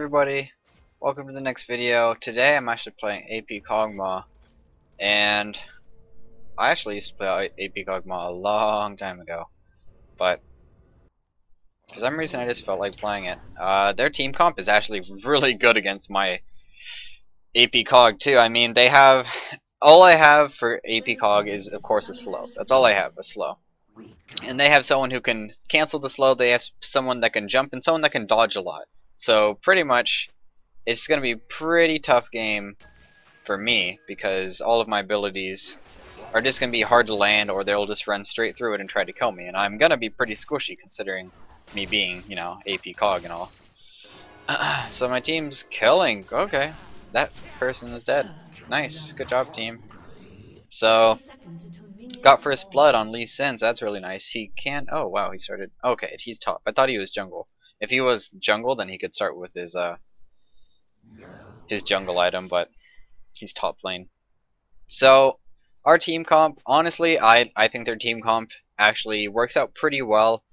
everybody, welcome to the next video. Today I'm actually playing AP Kog'maw, and I actually used to play AP Kog'maw a long time ago, but for some reason I just felt like playing it. Their team comp is actually really good against my AP Cog too. I mean, they have, all I have for AP Cog is of course a slow. That's all I have, a slow. And they have someone who can cancel the slow, they have someone that can jump, and someone that can dodge a lot. So pretty much it's going to be a pretty tough game for me because all of my abilities are just going to be hard to land, or they'll just run straight through it and try to kill me. And I'm going to be pretty squishy considering me being, you know, AP Cog and all. So my team's killing. Okay, that person is dead. Nice, good job team. So got first blood on Lee Sin's. That's really nice. He can't. Oh wow, he started. Okay, he's top. I thought he was jungle. If he was jungle, then he could start with his jungle item, but he's top lane. So our team comp, honestly, I think their team comp actually works out pretty well.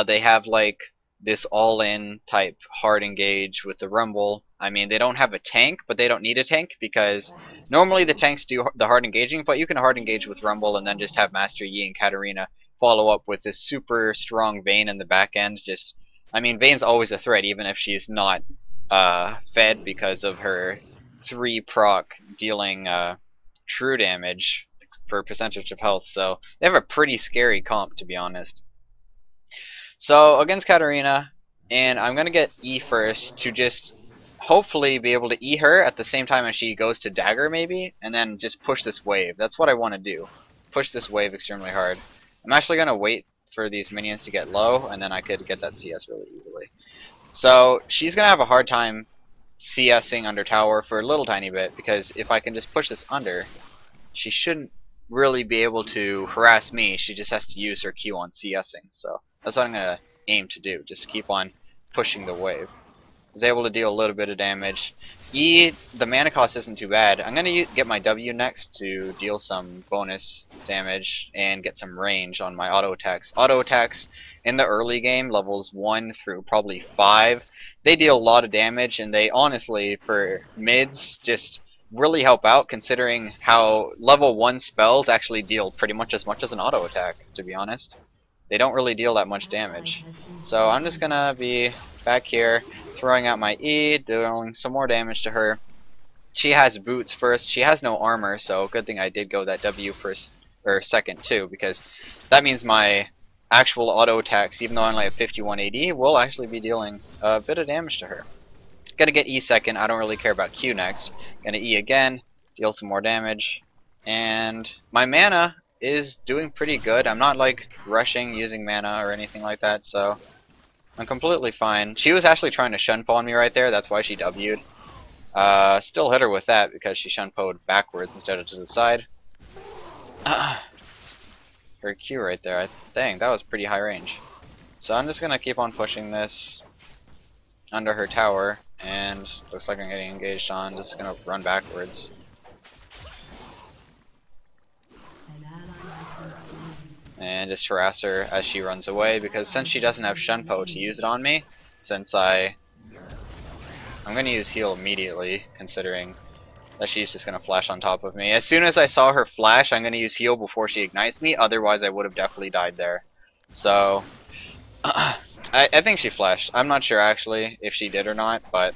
They have like this all-in type hard engage with the rumble. I mean, they don't have a tank, but they don't need a tank because normally the tanks do the hard engaging, but you can hard engage with rumble and then just have Master Yi and Katarina follow up with this super strong Vayne in the back end. Just, I mean, Vayne's always a threat even if she's not fed because of her 3 proc dealing true damage for percentage of health. So they have a pretty scary comp, to be honest. So against Katarina, and I'm gonna get E first to just hopefully be able to E her at the same time as she goes to dagger maybe, and then just push this wave. That's what I want to do. Push this wave extremely hard. I'm actually gonna wait for these minions to get low, and then I could get that CS really easily. So she's gonna have a hard time CSing under tower for a little tiny bit, because if I can just push this under, she shouldn't really be able to harass me. She just has to use her Q on CSing. So that's what I'm gonna aim to do. Just keep on pushing the wave. Was able to deal a little bit of damage. E, the mana cost isn't too bad. I'm gonna get my W next to deal some bonus damage and get some range on my auto attacks. Auto attacks in the early game, levels 1 through probably 5, they deal a lot of damage, and they honestly, for mids, just really help out considering how level 1 spells actually deal pretty much as an auto attack, to be honest. They don't really deal that much damage. So I'm just gonna be back here throwing out my E, dealing some more damage to her. She has boots first. She has no armor, so good thing I did go that W first or second too, because that means my actual auto attacks, even though I only have 51 AD, will actually be dealing a bit of damage to her. Gonna get E second. I don't really care about Q next. Gonna E again, deal some more damage, and my mana is doing pretty good. I'm not like rushing using mana or anything like that, so I'm completely fine. She was actually trying to shunpo on me right there. That's why she W'd. Still hit her with that because she shunpoed backwards instead of to the side. Her Q right there. Dang, that was pretty high range. So I'm just gonna keep on pushing this under her tower, and looks like I'm getting engaged on. Just gonna run backwards. And just harass her as she runs away, because since she doesn't have shunpo to use it on me, since I'm gonna use heal immediately, considering that she's just gonna flash on top of me. As soon as I saw her flash, I'm gonna use heal before she ignites me, otherwise I would have definitely died there. So I think she flashed. I'm not sure actually if she did or not, but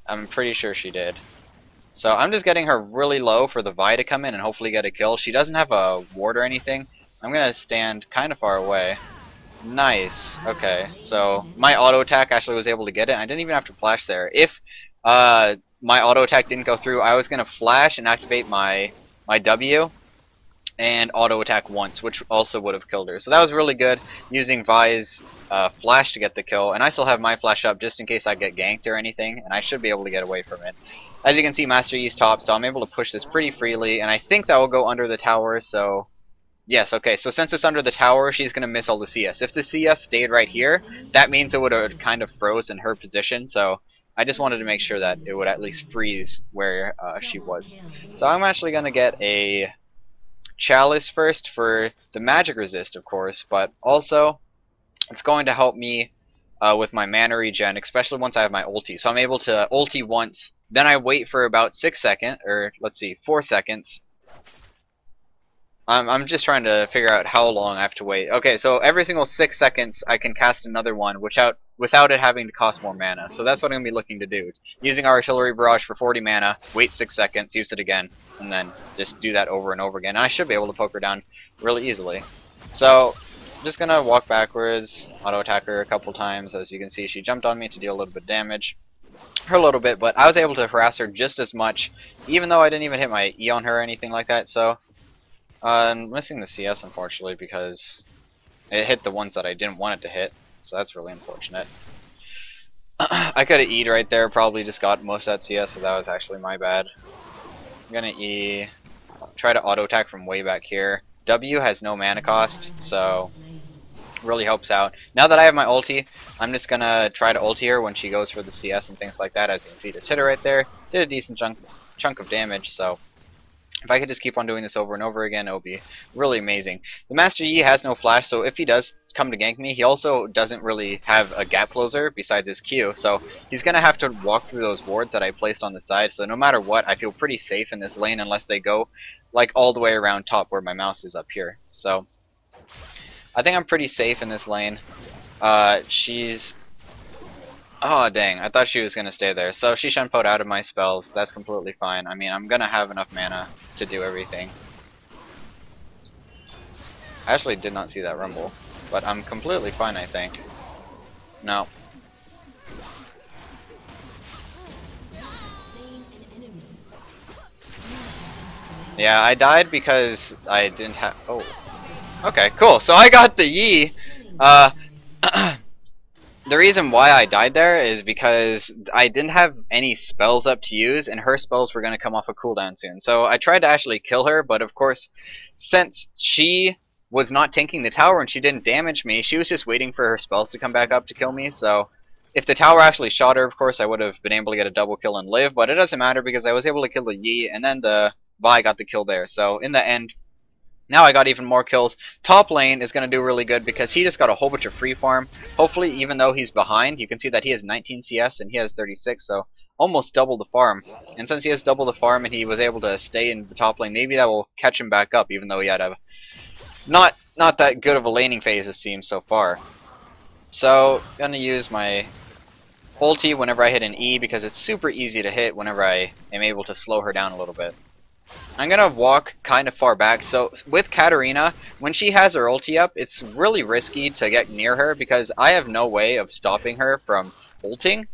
I'm pretty sure she did. So I'm just getting her really low for the Vi to come in and hopefully get a kill. She doesn't have a ward or anything. I'm gonna stand kind of far away. Nice. Okay, so my auto attack actually was able to get it. I didn't even have to flash there. If my auto attack didn't go through, I was gonna flash and activate my W and auto attack once, which also would have killed her. So that was really good, using Vi's flash to get the kill, and I still have my flash up just in case I get ganked or anything, and I should be able to get away from it. As you can see, Master Yi's top, so I'm able to push this pretty freely, and I think that will go under the tower. So yes, okay, so since it's under the tower, she's going to miss all the CS. If the CS stayed right here, that means it would have kind of froze in her position, so I just wanted to make sure that it would at least freeze where she was. So I'm actually going to get a Chalice first for the magic resist, of course, but also it's going to help me with my mana regen, especially once I have my ulti. So I'm able to ulti once, then I wait for about 6 seconds, or let's see, 4 seconds. I'm just trying to figure out how long I have to wait. Okay, so every single 6 seconds I can cast another one without it having to cost more mana. So that's what I'm going to be looking to do. Using Artillery Barrage for 40 mana, wait 6 seconds, use it again, and then just do that over and over again. And I should be able to poke her down really easily. So, I'm just going to walk backwards, auto-attack her a couple times. As you can see, she jumped on me to deal a little bit of damage. Her a little bit, but I was able to harass her just as much, even though I didn't even hit my E on her or anything like that. So, I'm missing the CS, unfortunately, because it hit the ones that I didn't want it to hit, so that's really unfortunate. I could have E'd right there, probably just got most of that CS, so that was actually my bad. I'm gonna E, try to auto-attack from way back here. W has no mana cost, so really helps out. Now that I have my ulti, I'm just gonna try to ulti her when she goes for the CS and things like that. As you can see, just hit her right there, did a decent chunk of damage, so if I could just keep on doing this over and over again, it would be really amazing. The Master Yi has no flash, so if he does come to gank me, he also doesn't really have a gap closer besides his Q, so he's going to have to walk through those wards that I placed on the side, so no matter what, I feel pretty safe in this lane unless they go like all the way around top where my mouse is up here. So I think I'm pretty safe in this lane. She's... Oh dang, I thought she was gonna stay there. So she Shenpo'd out of my spells, that's completely fine. I mean, I'm gonna have enough mana to do everything. I actually did not see that rumble, but I'm completely fine, I think. No. Yeah, I died because I didn't have... Oh. Okay, cool. So I got the Yi. The reason why I died there is because I didn't have any spells up to use, and her spells were going to come off a cooldown soon. So I tried to actually kill her, but of course, since she was not tanking the tower and she didn't damage me, she was just waiting for her spells to come back up to kill me. So if the tower actually shot her, of course, I would have been able to get a double kill and live, but it doesn't matter because I was able to kill the Yi, and then the Vi got the kill there. So in the end, now I got even more kills. Top lane is going to do really good because he just got a whole bunch of free farm. Hopefully, even though he's behind, you can see that he has 19 CS and he has 36, so almost double the farm. And since he has double the farm and he was able to stay in the top lane, maybe that will catch him back up, even though he had a not that good of a laning phase, it seems, so far. So, going to use my ulti whenever I hit an E because it's super easy to hit whenever I am able to slow her down a little bit. I'm gonna walk kind of far back. So with Katarina, when she has her ulti up, it's really risky to get near her because I have no way of stopping her from ulting.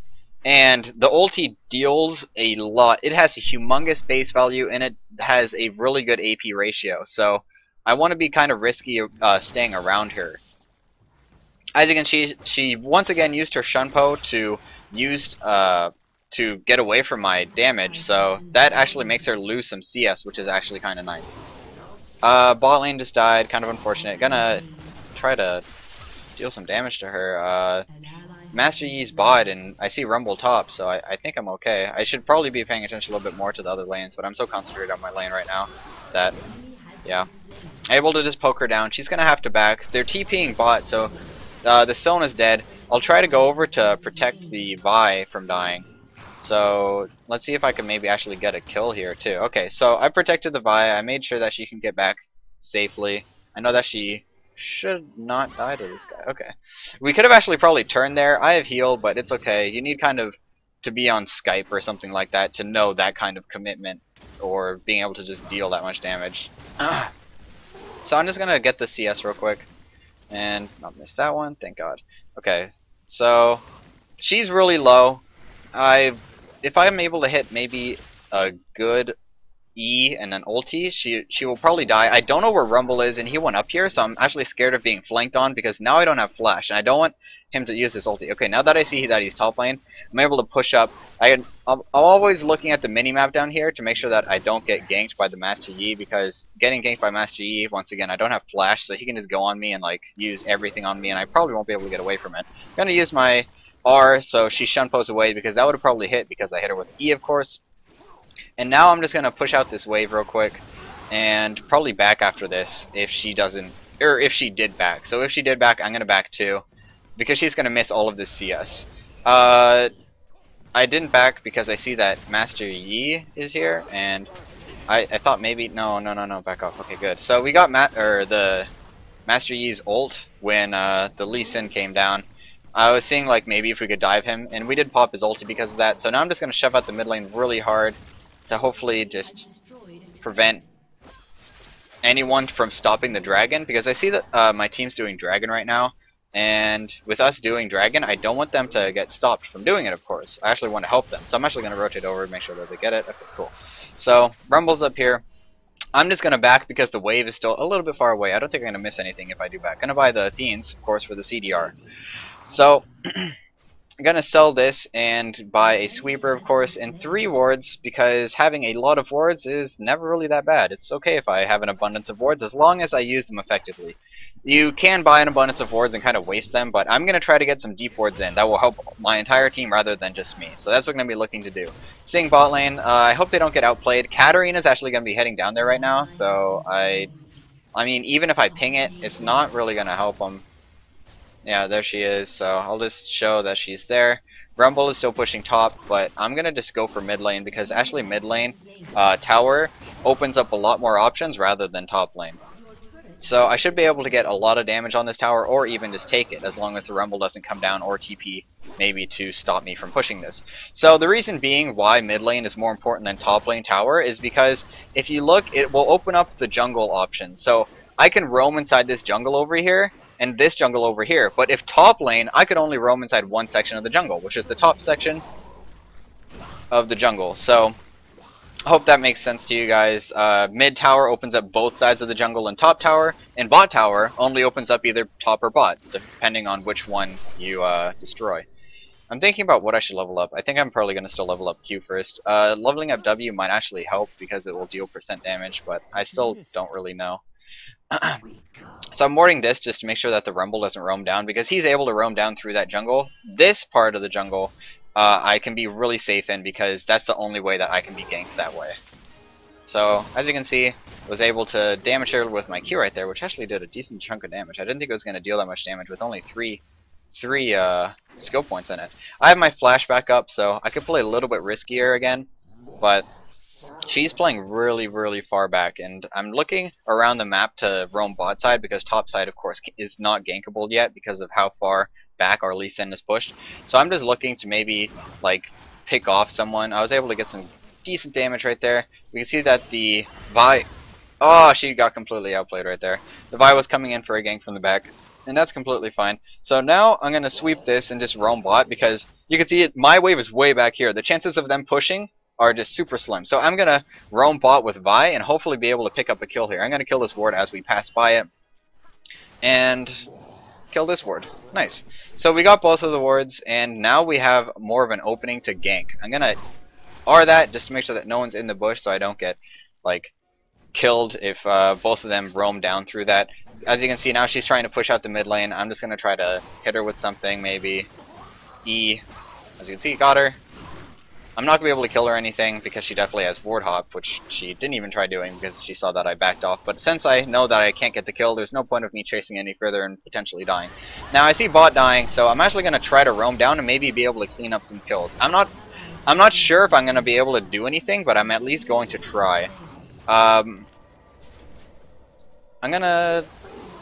And the ulti deals a lot. It has a humongous base value and it has a really good AP ratio. So I want to be kind of risky staying around her. As you can see, she once again used her Shunpo to get away from my damage, so that actually makes her lose some CS, which is actually kind of nice. Bot lane just died, kind of unfortunate. Gonna try to deal some damage to her. Master Yi's bot, and I see Rumble top, so I think I'm okay. I should probably be paying attention a little bit more to the other lanes, but I'm so concentrated on my lane right now that, yeah. Able to just poke her down. She's gonna have to back. They're TPing bot, so the Stone is dead. I'll try to go over to protect the Vi from dying. So let's see if I can maybe actually get a kill here too. Okay, so I protected the Vi. I made sure that she can get back safely. I know that she should not die to this guy. Okay, we could have actually probably turned there. I have healed, but it's okay. You need kind of to be on Skype or something like that to know that kind of commitment or being able to just deal that much damage. So I'm just gonna get the CS real quick and not miss that one. Thank God. Okay, so she's really low. If I'm able to hit maybe a good E and an ulti, she will probably die. I don't know where Rumble is, and he went up here, so I'm actually scared of being flanked on because now I don't have flash, and I don't want him to use his ulti. Okay, now that I see that he's top lane, I'm able to push up. I'm always looking at the minimap down here to make sure that I don't get ganked by the Master Yi, because getting ganked by Master Yi, once again, I don't have flash, so he can just go on me and like use everything on me, and I probably won't be able to get away from it. I'm gonna use my R, so she Shunpo's away because that would have probably hit because I hit her with E, of course. And now I'm just gonna push out this wave real quick and probably back after this if she doesn't, or if she did back. So if she did back, I'm gonna back too. because she's gonna miss all of this CS. I didn't back because I see that Master Yi is here, and I thought maybe no, back off. Okay, good. So we got the Master Yi's ult when the Lee Sin came down. I was seeing like maybe if we could dive him, and we did pop his ulti because of that. So now I'm just gonna shove out the mid lane really hard to hopefully just prevent anyone from stopping the dragon, because I see that my team's doing dragon right now. And with us doing dragon, I don't want them to get stopped from doing it, of course. I actually want to help them. So I'm actually going to rotate over and make sure that they get it. Okay, cool. So, Rumble's up here. I'm just going to back because the wave is still a little bit far away. I don't think I'm going to miss anything if I do back. Going to buy the Athenes, of course, for the CDR. So, I'm going to sell this and buy a sweeper, of course, and 3 wards, because having a lot of wards is never really that bad. It's okay if I have an abundance of wards as long as I use them effectively. You can buy an abundance of wards and kind of waste them, but I'm going to try to get some deep wards in. That will help my entire team rather than just me. So that's what I'm going to be looking to do. Seeing bot lane, I hope they don't get outplayed. Katarina's actually going to be heading down there right now, so I mean, even if I ping it, it's not really going to help them. Yeah, there she is, so I'll just show that she's there. Rumble is still pushing top, but I'm going to just go for mid lane, because actually mid lane tower opens up a lot more options rather than top lane. So I should be able to get a lot of damage on this tower, or even just take it, as long as the Rumble doesn't come down or TP maybe to stop me from pushing this. So the reason being why mid lane is more important than top lane tower is because if you look, it will open up the jungle options. So I can roam inside this jungle over here, and this jungle over here, but if top lane, I could only roam inside one section of the jungle, which is the top section of the jungle. So I hope that makes sense to you guys. Mid tower opens up both sides of the jungle, and top tower and bot tower only opens up either top or bot, depending on which one you destroy. I'm thinking about what I should level up. I think I'm probably going to still level up Q first. Leveling up W might actually help because it will deal % damage, but I still don't really know. So I'm warding this just to make sure that the Rumble doesn't roam down, because he's able to roam down through that jungle. This part of the jungle I can be really safe in, because that's the only way that I can be ganked that way. So as you can see, I was able to damage her with my Q right there, which actually did a decent chunk of damage. I didn't think it was going to deal that much damage with only three skill points in it. I have my flash back up, so I could play a little bit riskier again, but she's playing really far back, and I'm looking around the map to roam bot side, because top side, of course, is not gankable yet because of how far back our Lee Sin is pushed. So I'm just looking to maybe like pick off someone. I was able to get some decent damage right there. We can see that the Vi, oh, she got completely outplayed right there. The Vi was coming in for a gank from the back, and that's completely fine. So now I'm gonna sweep this and just roam bot, because you can see it, my wave is way back here. The chances of them pushing are just super slim. So I'm gonna roam bot with Vi and hopefully be able to pick up a kill here. I'm gonna kill this ward as we pass by it, and kill this ward. Nice. So we got both of the wards, and now we have more of an opening to gank. I'm gonna R that just to make sure that no one's in the bush, so I don't get like killed if both of them roam down through that. As you can see, now she's trying to push out the mid lane. I'm just gonna try to hit her with something, maybe E. As you can see, got her. I'm not going to be able to kill her or anything, because she definitely has ward hop, which she didn't even try doing because she saw that I backed off. But since I know that I can't get the kill, there's no point of me chasing any further and potentially dying. Now I see bot dying, so I'm actually going to try to roam down and maybe be able to clean up some kills. I'm not sure if I'm going to be able to do anything, but I'm at least going to try. I'm gonna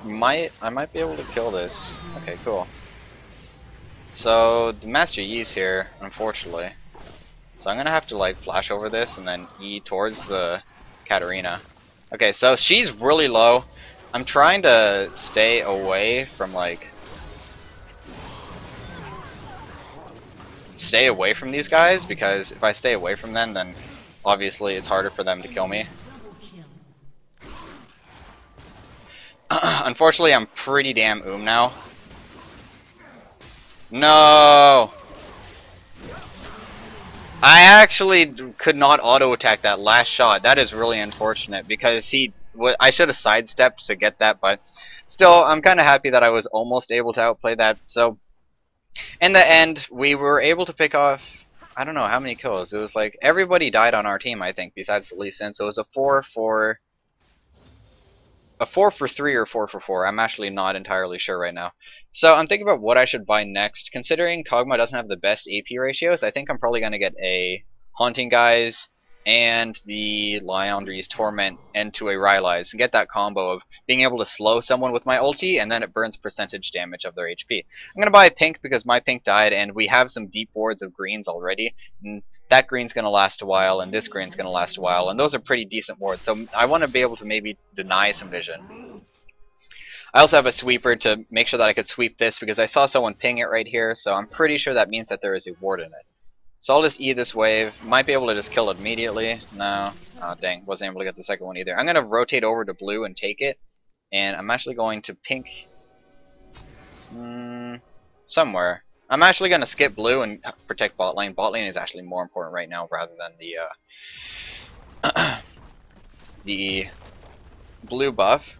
I might be able to kill this. Okay, cool. So the Master Yi's here, unfortunately. So I'm gonna have to like flash over this and then E towards the Katarina. Okay, so she's really low. I'm trying to stay away from like these guys, because if I stay away from them, then obviously it's harder for them to kill me. Unfortunately, I'm pretty damn now. No! I actually could not auto-attack that last shot. That is really unfortunate, because I should have sidestepped to get that, but still, I'm kind of happy that I was almost able to outplay that. So, in the end, we were able to pick off, I don't know how many kills. It was like, everybody died on our team, I think, besides the Lee Sin. So it was a 4-4... a 4 for 3 or 4 for 4. I'm actually not entirely sure right now. So I'm thinking about what I should buy next. Considering Kog'Maw doesn't have the best AP ratios, I think I'm probably going to get a Haunting Guise and the Liandry's Torment into a Rylai's and get that combo of being able to slow someone with my ulti and then it burns percentage damage of their HP. I'm going to buy pink because my pink died and we have some deep wards of greens already. And that green's going to last a while and this green's going to last a while and those are pretty decent wards. So I want to be able to maybe deny some vision. I also have a sweeper to make sure that I could sweep this because I saw someone ping it right here, so I'm pretty sure that means that there is a ward in it. So I'll just E this wave. Might be able to just kill it immediately. No. Oh, dang. Wasn't able to get the second one either. I'm going to rotate over to blue and take it. And I'm actually going to pink somewhere. I'm actually going to skip blue and protect bot lane. Bot lane is actually more important right now rather than the the blue buff.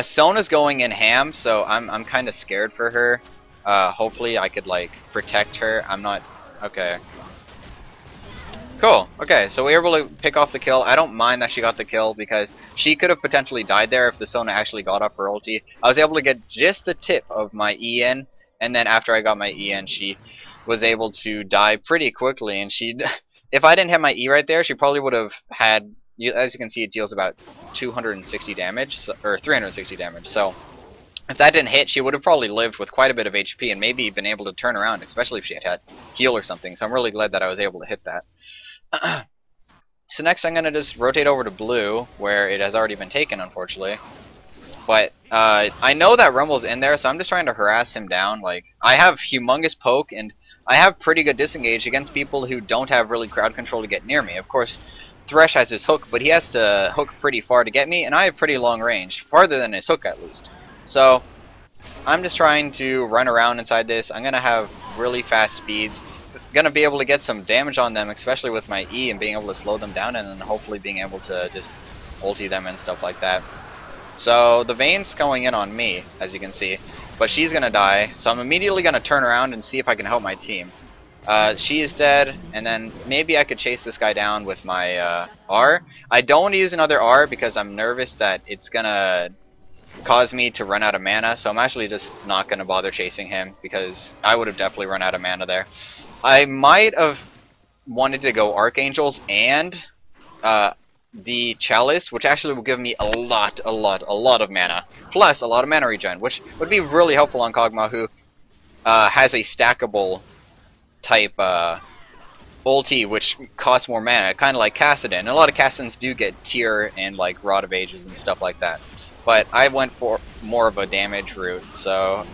Sona's going in ham, so I'm kind of scared for her. Hopefully I could like protect her. I'm not. Okay. Cool. Okay, so we were able to pick off the kill. I don't mind that she got the kill because she could have potentially died there if the Sona actually got up her ulti. I was able to get just the tip of my E in, and then after I got my E in, she was able to die pretty quickly. And she, if I didn't have my E right there, she probably would have had. As you can see, it deals about 260 damage, or 360 damage. So if that didn't hit, she would have probably lived with quite a bit of HP and maybe been able to turn around, especially if she had heal or something. So I'm really glad that I was able to hit that. So next I'm going to just rotate over to blue, where it has already been taken, unfortunately. But I know that Rumble's in there, so I'm just trying to harass him down. Like, I have humongous poke, and I have pretty good disengage against people who don't have really crowd control to get near me. Of course, Thresh has his hook, but he has to hook pretty far to get me, and I have pretty long range, farther than his hook at least. So I'm just trying to run around inside this. I'm going to have really fast speeds. Going to be able to get some damage on them, especially with my E and being able to slow them down and then hopefully being able to just ulti them and stuff like that. So the Vayne's going in on me, as you can see, but she's going to die. So I'm immediately going to turn around and see if I can help my team. She is dead, and then maybe I could chase this guy down with my R. I don't want to use another R because I'm nervous that it's going to cause me to run out of mana, so I'm actually just not going to bother chasing him because I would have definitely run out of mana there. I might have wanted to go Archangels and the Chalice, which actually will give me a lot of mana, plus a lot of mana regen, which would be really helpful on Kog'Maw, who has a stackable type ulti, which costs more mana, kind of like Kassadin. A lot of Kassadins do get Tear and like Rod of Ages and stuff like that. But I went for more of a damage route, so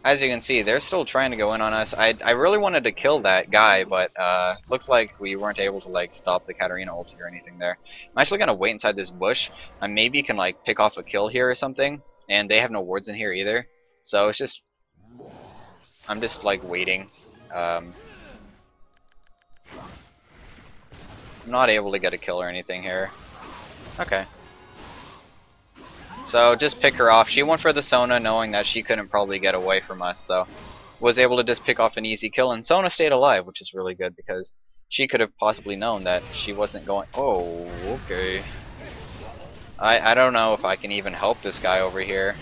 as you can see, they're still trying to go in on us. I really wanted to kill that guy, but looks like we weren't able to like stop the Katarina ulti or anything there. I'm actually gonna wait inside this bush. I maybe can like pick off a kill here or something, and they have no wards in here either. So it's just I'm just like waiting. I'm not able to get a kill or anything here. Okay. So just pick her off. She went for the Sona knowing that she couldn't probably get away from us, so was able to just pick off an easy kill, and Sona stayed alive, which is really good because she could have possibly known that she wasn't going. Oh, okay. I don't know if I can even help this guy over here.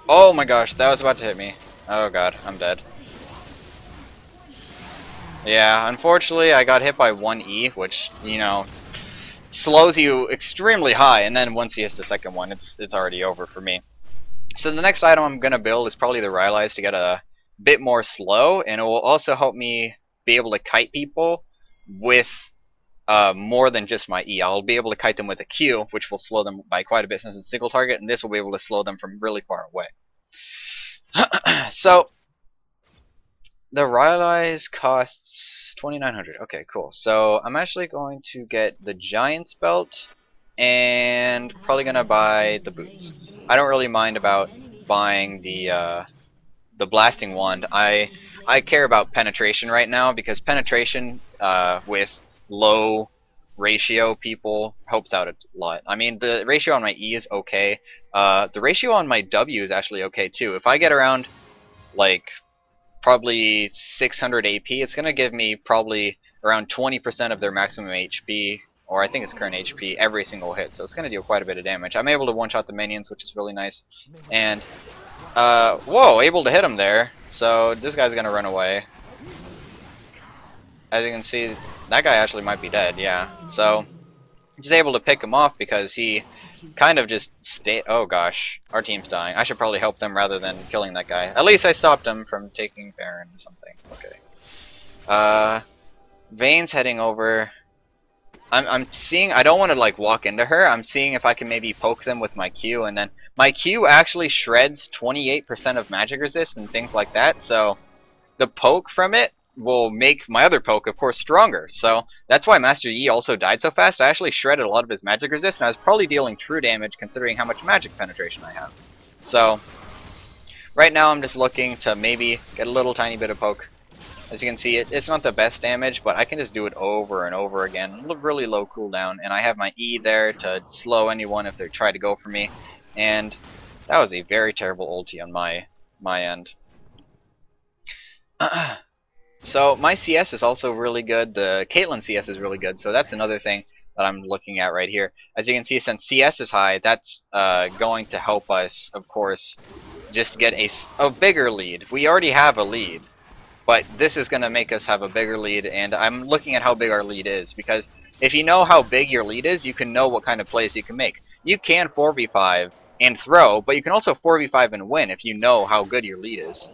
Oh my gosh, that was about to hit me. Oh god, I'm dead. Yeah, unfortunately I got hit by 1E, which, you know, slows you extremely high, and then once he hits the second one, it's already over for me. So the next item I'm going to build is probably the Rylai's to get a bit more slow, and it will also help me be able to kite people with more than just my E. I'll be able to kite them with a Q, which will slow them by quite a bit since it's a single target, and this will be able to slow them from really far away. So the Rylai's costs 2,900. Okay, cool. So I'm actually going to get the Giant's Belt and probably gonna buy the boots. I don't really mind about buying the blasting wand. I care about penetration right now because penetration with low ratio people helps out a lot. I mean, the ratio on my E is okay. The ratio on my W is actually okay too. If I get around like probably 600 AP. It's going to give me probably around 20% of their maximum HP, or I think it's current HP, every single hit. So it's going to deal quite a bit of damage. I'm able to one-shot the minions, which is really nice. And, whoa, able to hit him there. So this guy's going to run away. As you can see, that guy actually might be dead, yeah. So, just able to pick him off because he kind of just oh gosh, our team's dying. I should probably help them rather than killing that guy. At least I stopped him from taking Baron or something. Okay. Vayne's heading over. I'm seeing, I don't want to like walk into her. I'm seeing if I can maybe poke them with my Q, and then my Q actually shreds 28% of magic resist and things like that. So the poke from it will make my other poke, of course, stronger. So that's why Master Yi also died so fast. I actually shredded a lot of his magic resist, and I was probably dealing true damage considering how much magic penetration I have. So right now I'm just looking to maybe get a little tiny bit of poke. As you can see, it's not the best damage, but I can just do it over and over again. Really low cooldown, and I have my E there to slow anyone if they try to go for me. And that was a very terrible ulti on my end. So my CS is also really good. The Caitlyn CS is really good, so that's another thing that I'm looking at right here. As you can see, since CS is high, that's going to help us, of course, just get a bigger lead. We already have a lead, but this is going to make us have a bigger lead, and I'm looking at how big our lead is, because if you know how big your lead is, you can know what kind of plays you can make. You can 4v5 and throw, but you can also 4v5 and win if you know how good your lead is.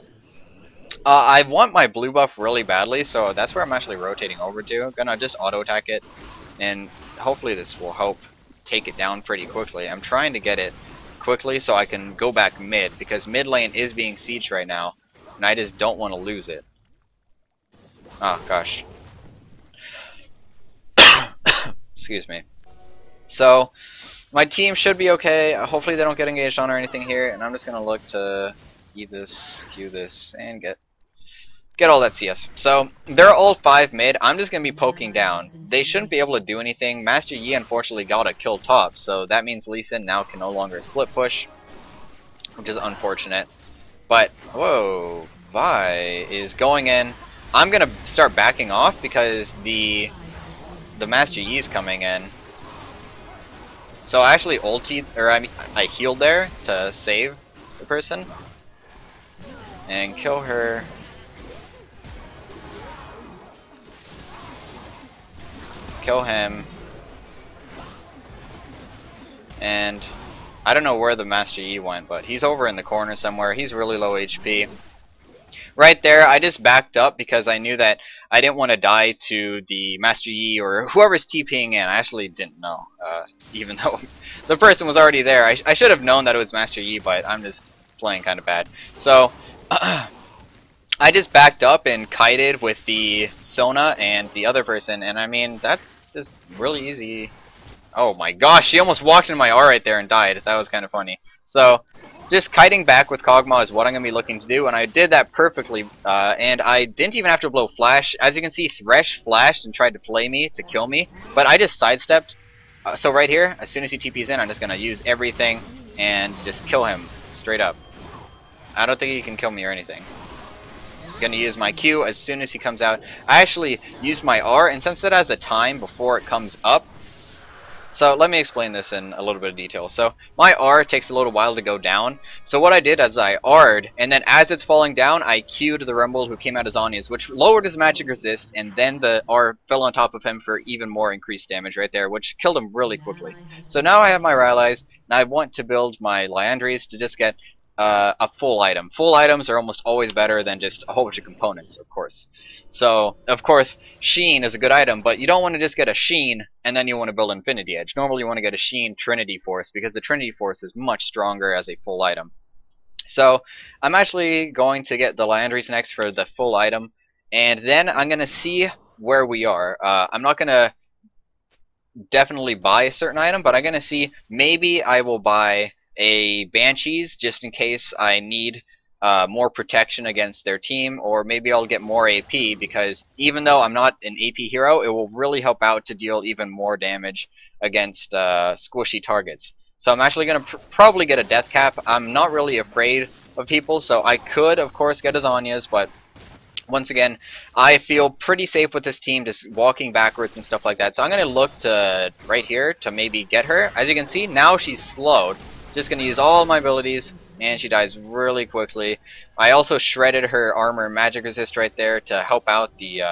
I want my blue buff really badly, so that's where I'm actually rotating over to. I'm gonna just auto attack it, and hopefully this will help take it down pretty quickly. I'm trying to get it quickly so I can go back mid, because mid lane is being sieged right now, and I just don't want to lose it. Oh gosh. Excuse me. So my team should be okay. Hopefully they don't get engaged on or anything here, and I'm just gonna look to E this, Q this, and get all that CS. So they're all 5 mid. I'm just gonna be poking down. They shouldn't be able to do anything. Master Yi unfortunately got a kill top, so that means Lee Sin now can no longer split push, which is unfortunate. But whoa, Vi is going in. I'm gonna start backing off because the Master Yi is coming in. So I actually ultied, or I healed there to save the person and kill her. Kill him. And I don't know where the Master Yi went, but he's over in the corner somewhere. He's really low HP. Right there, I just backed up because I knew that I didn't want to die to the Master Yi or whoever's TPing in. I actually didn't know, even though the person was already there. I should have known that it was Master Yi, but I'm just playing kind of bad. So I just backed up and kited with the Sona and the other person, and I mean, that's just really easy. Oh my gosh, she almost walked into my R right there and died. That was kind of funny. So just kiting back with Kog'Maw is what I'm going to be looking to do, and I did that perfectly, and I didn't even have to blow Flash. As you can see, Thresh flashed and tried to play me to kill me, but I just sidestepped. So right here, as soon as he TP's in, I'm just going to use everything and just kill him straight up. I don't think he can kill me or anything. I'm going to use my Q as soon as he comes out. I actually used my R, and since it has a time before it comes up, so let me explain this in a little bit of detail. So my R takes a little while to go down. So what I did is I R'd, and then as it's falling down, I Q'd the Rumble who came out as Anya's, which lowered his magic resist, and then the R fell on top of him for even more increased damage right there, which killed him really quickly. So now I have my Rylai's, and I want to build my Liandry's to just get a full item. Full items are almost always better than just a whole bunch of components, of course. So, of course, Sheen is a good item, but you don't want to just get a Sheen and then you want to build Infinity Edge. Normally you want to get a Sheen Trinity Force, because the Trinity Force is much stronger as a full item. So, I'm actually going to get the Liandry's next for the full item, and then I'm going to see where we are. I'm not going to definitely buy a certain item, but I'm going to see, maybe I will buy a Banshees just in case I need more protection against their team, or maybe I'll get more AP, because even though I'm not an AP hero, it will really help out to deal even more damage against squishy targets. So I'm actually going to probably get a death cap. I'm not really afraid of people, so I could of course get a Zanya's, but Once again, I feel pretty safe with this team just walking backwards and stuff like that. So I'm going to look to right here to maybe get her. As you can see, now she's slowed. Just going to use all my abilities, and she dies really quickly. I also shredded her armor magic resist right there to help out the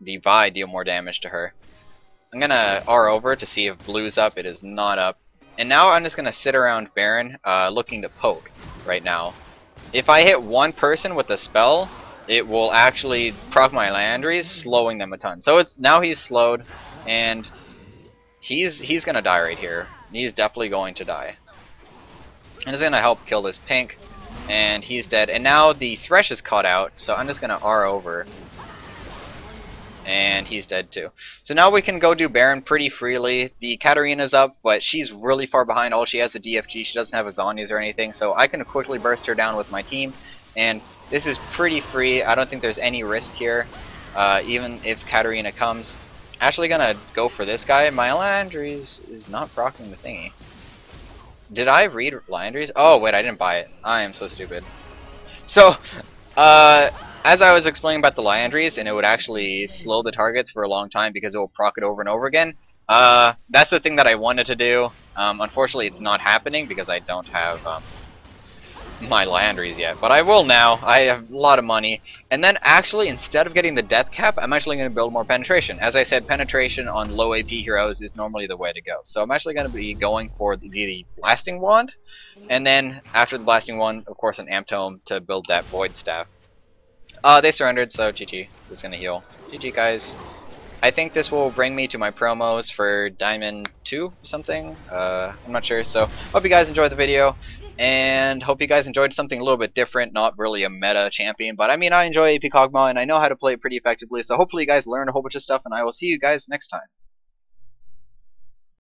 Vi deal more damage to her. I'm going to R over to see if blue's up. It is not up. And now I'm just going to sit around Baron looking to poke right now. If I hit one person with a spell, it will actually proc my Landry's, slowing them a ton. So it's now he's slowed, and he's gonna die right here. He's definitely going to die. And it's gonna help kill this pink, and he's dead. And now the Thresh is caught out, so I'm just gonna R over. And he's dead too. So now we can go do Baron pretty freely. The Katarina's up, but she's really far behind. All she has is a DFG. She doesn't have a Zhonya's or anything, so I can quickly burst her down with my team. And this is pretty free. I don't think there's any risk here, even if Katarina comes. Actually gonna go for this guy. My Landry's is not proccing the thingy. Did I read Landry's? Oh wait, I didn't buy it. I am so stupid. So, as I was explaining about the Landry's, and it would actually slow the targets for a long time because it will proc it over and over again. That's the thing that I wanted to do. Unfortunately, it's not happening because I don't have my Landry's yet, but I will now. I have a lot of money, and then actually instead of getting the death cap, I'm actually going to build more penetration. As I said, penetration on low AP heroes is normally the way to go, so I'm actually going to be going for the blasting wand, and then after the blasting wand, of course, an amp tome to build that void staff. They surrendered, so GG is going to heal. GG, guys. I think this will bring me to my promos for Diamond 2 or something. I'm not sure, so hope you guys enjoyed the video. And hope you guys enjoyed something a little bit different, not really a meta champion, but I mean, I enjoy AP Kog'Maw and I know how to play it pretty effectively, so hopefully you guys learned a whole bunch of stuff, and I will see you guys next time.